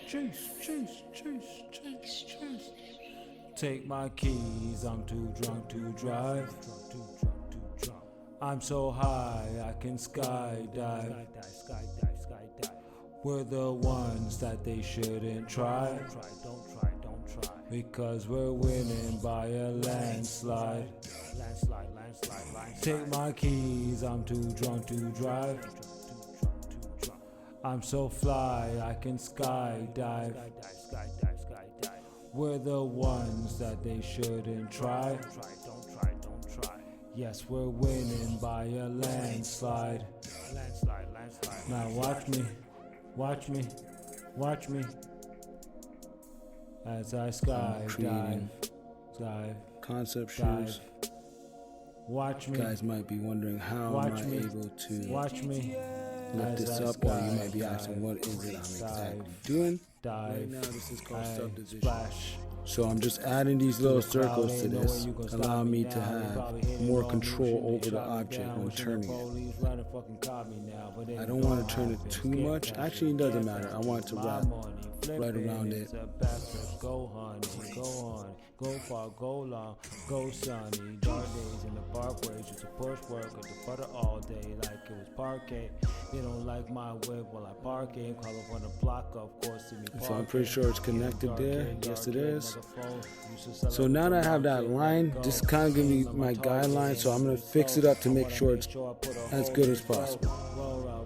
chase. Take my keys, I'm too drunk to drive. I'm so high, I can skydive. We're the ones that they shouldn't try. Because we're winning by a landslide. Take my keys, I'm too drunk to drive. I'm so fly, I can skydive. We're the ones that they shouldn't try. Yes, we're winning by a landslide. Now watch me as I skydive. Concept shoes. Watch me. You guys might be wondering how am I able to Watch me. lift this up, or you might be asking what is it I'm exactly doing. Right now this is called subdivision. Splash. So I'm just adding these little circles to this, allowing me to have more control over the object when turning it. I don't want to turn it too much. Actually, it doesn't matter. I want it to wrap right around it. Go honey, go on, go far, go long, go sunny. Dark days in the parkways, used to push work with the butter all day like it was parquet. They don't like my whip while I park it. Call up on the block, of course, see me park. So I'm pretty sure it's connected there. Yes, it is. So now that I have that line, this kind of gives me my guideline. So I'm gonna fix it up to make sure it's as good as possible.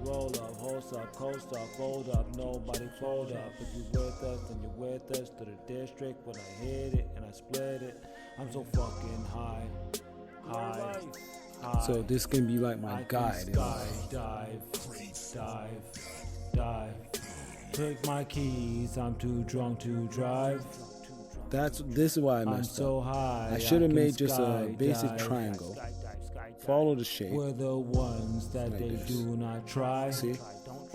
Roll up, host up, coast up, fold up, nobody fold up. If you with us, then you're with us to the district. When I hit it and I split it, I'm so fucking high. So this can be like my guide. Dive. Take my keys, I'm too drunk to drive. This is why I messed up. I should have made just a basic triangle. Follow the shape. We're the ones that like they this. do not try. See?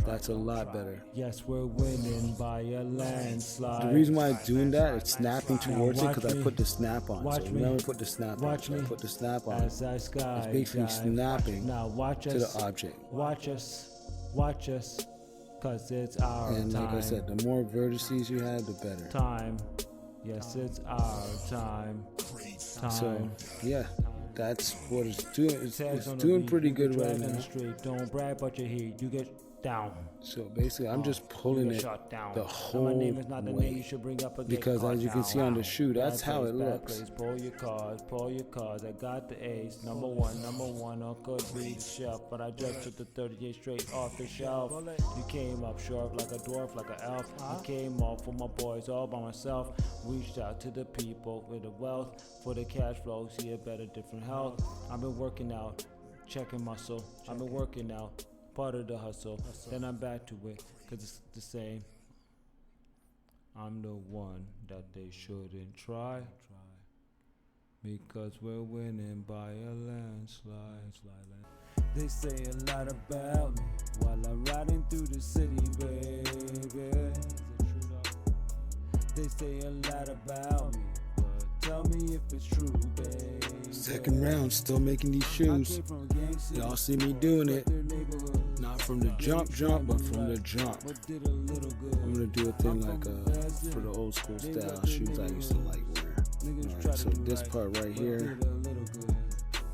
That's a lot better. Yes, we're winning by a landslide. The reason why I'm doing that, it's snapping towards it because I put the snap on. So remember, put the snap on. So I put the snap on. As I sky It's basically snapping now watch to us, the object. Watch us, cause it's our And time. like I said, the more vertices you have, the better. Time. Yes, it's our time. So yeah, that's what it's doing. It's doing pretty good right now. Don't brag about your heat. You get down. So basically, I'm just pulling it the whole way. Because as you can see on the shoe, that's how it looks. Pull your cards. I got the ace. Number one. Or could be the shelf, but I just took the 38 straight off the shelf. You came up short like a dwarf, like an elf. I came off for my boys all by myself. Reached out to the people with the wealth for the cash flow. See a better, different health. I've been working out, checking muscle. I've been working out. Part of the hustle. Then I'm back to it, cause it's the same. I'm the one that they shouldn't try. Because we're winning by a landslide. They say a lot about me while I'm riding through the city, baby. They say a lot about me, but tell me if it's true, baby. Second round, still making these shoes. Y'all see me doing it. Not from the jump, but from the jump. I'm gonna do a thing like for the old school style shoes I used to like wearing. Alright, so this part right here,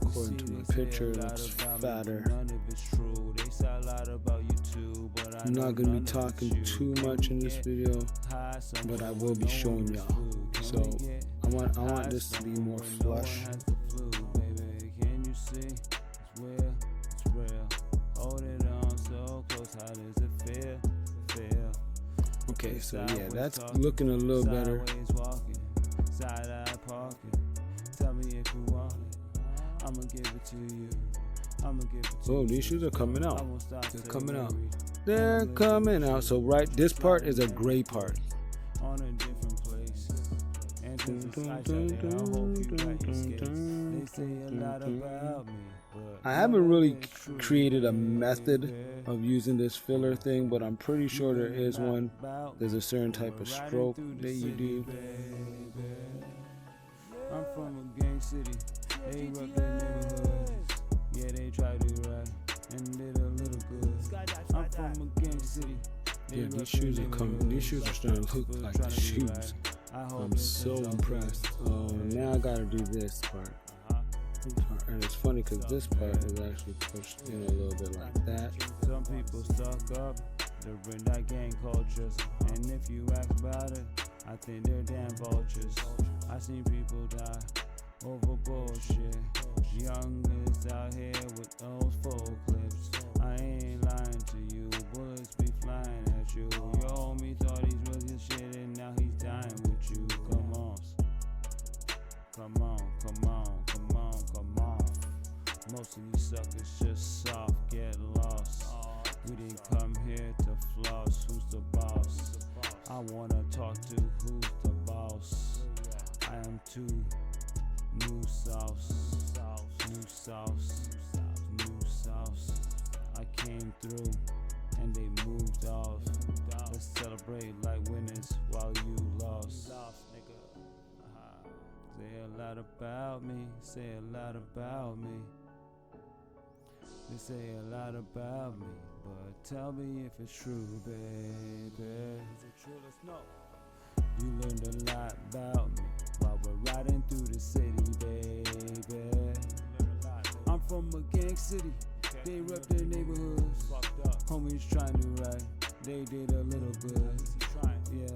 according to my picture, looks fatter. I'm not gonna be talking too much in this video, but I will be showing y'all. So I want this to be more flush. Can you see? It's real, it's real. Hold it on so close, how does it feel? Okay, so yeah, that's looking a little better. Side-eye parking. Tell me if you want it. I'ma give it to you. Oh, these shoes are coming out. They're coming out. They're coming out. So right, this part is a gray part. On a different place. They say a lot about me. I haven't really created a method of using this filler thing, but I'm pretty sure there is one. There's a certain type of stroke that you do. I'm from a gang city. They rock their neighborhoods. Yeah, they try to do right and did a little good. I'm from a gang city. Yeah, these shoes are coming. These shoes are starting to look like the shoes. I'm so impressed. Now I gotta do this part. And it's funny because this part is actually pushed in a little bit like that. Some people suck up during that gang cultures, and if you ask about it, I think they're damn vultures. I seen people die over bullshit. Youngest out here with those full clips. I ain't lying to you, bullets be flying at you. Your homie thought he's really shit and now he's dying with you. Come on, come on, come on, come on, come on. Most of these suckers just soft, get lost. We didn't come here to floss. Who's the boss? I wanna talk to who's the boss. I am too new sauce, new sauce, new sauce. I came through and they moved off. Let's celebrate like winners while you lost. Say a lot about me, say a lot about me. They say a lot about me, but tell me if it's true, baby. Is it true? Let's know. You learned a lot about me while we're riding through the city, baby. I'm from a gang city, they rep their neighborhoods. Homies trying to right, they did a little good. Yeah,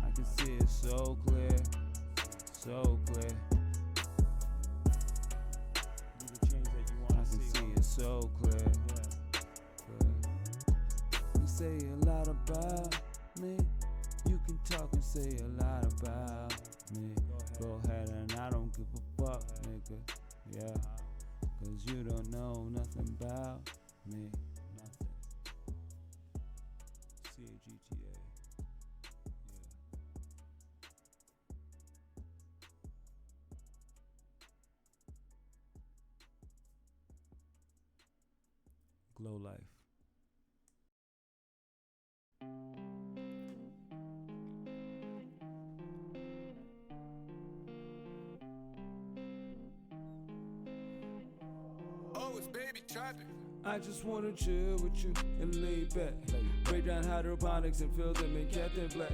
I can see it so clear, so clear. So clear, You say a lot about me. You can talk and say a lot about me. Go ahead and I don't give a fuck, nigga. Yeah, cause you don't know nothing about me. Nothing. CAGTA. Glow Life. Oh, it's baby trapping. I just wanna chill with you and lay back. Break down hydroponics and fill them in Captain Black.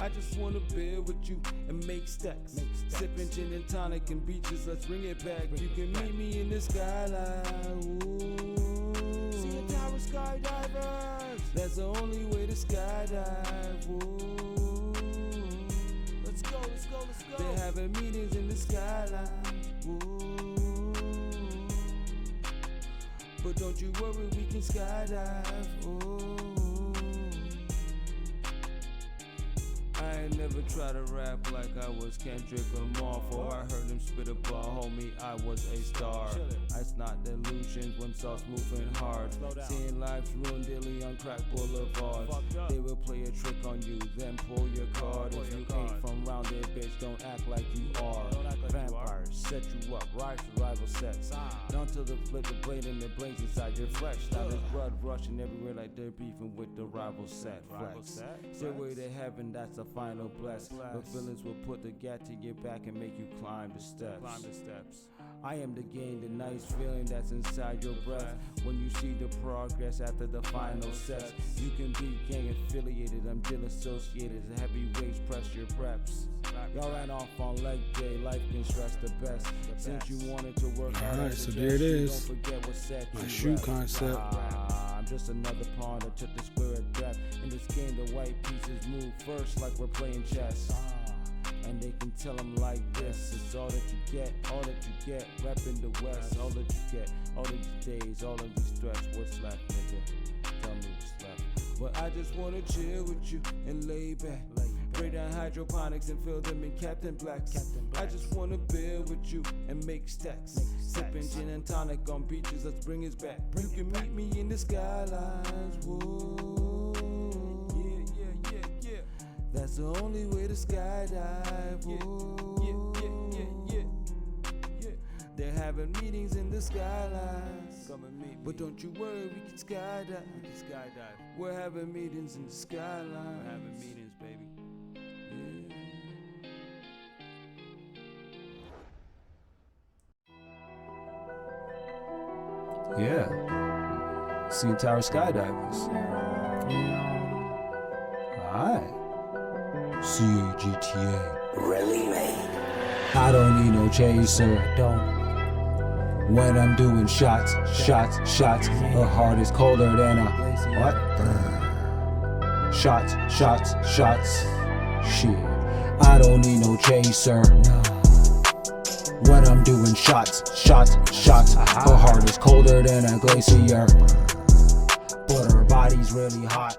I just wanna build with you and make stacks. Sipping gin and tonic and beaches, let's bring it back. You can meet me in the skyline. Ooh. See a tower skydivers. That's the only way to skydive. Ooh. Let's go, let's go, let's go. They're having meetings in the skyline. Ooh. But don't you worry, we can skydive. Ooh. I ain't never try to rap like I was Kendrick Lamar. For I heard him spit a bar, homie, I was a star. It's not delusions when sauce moving hard. Seeing lives ruined daily on crack boulevards. They will play a trick on you, then pull your card. If you ain't from round there, bitch, don't act like you are. Vampires set you up, rise survival sets. Down to the flip the blade and it blinks inside your flesh. Now there's blood rushing everywhere like they're beefing with the rival set. Flex. Stairway to heaven, that's the final bless. But villains will put the gat to your back and make you climb the steps. I am the gain, the nice feeling that's inside your breath. When you see the progress after the final sets, you can be gang affiliated, I'm deal associated. Heavyweights press your preps. Y'all ran off on leg day, life can stress the best. Since you wanted to work hard, alright, so there it is. Don't forget what set My you shoe rep. concept. I'm just another pawn that took the square of death. In this game, the white pieces move first like we're playing chess. And they can tell them like this. It's all that you get, all that you get. Reppin' the West, all that you get. All of these days, all of these threats. What's left, nigga? Tell me what's left. But I just wanna chill with you and lay back. Break down hydroponics and fill them in Captain Blacks. I just wanna build with you and make stacks. Sipping gin and tonic on beaches, let's bring it back. You can meet me in the skylines. Whoa. Yeah. That's the only way to skydive. Yeah. They're having meetings in the skylines. Come and meet me. But don't you worry, we can skydive. We're having meetings in the skylines. We're having meetings, baby. Yeah. CN Tower skydivers. Alright. CAGTA. Really made. I don't need no chaser. Don't. When I'm doing shots. Her heart is colder than a what? Shots. Shit. I don't need no chaser. When I'm doing shots. Her heart is colder than a glacier. But her body's really hot.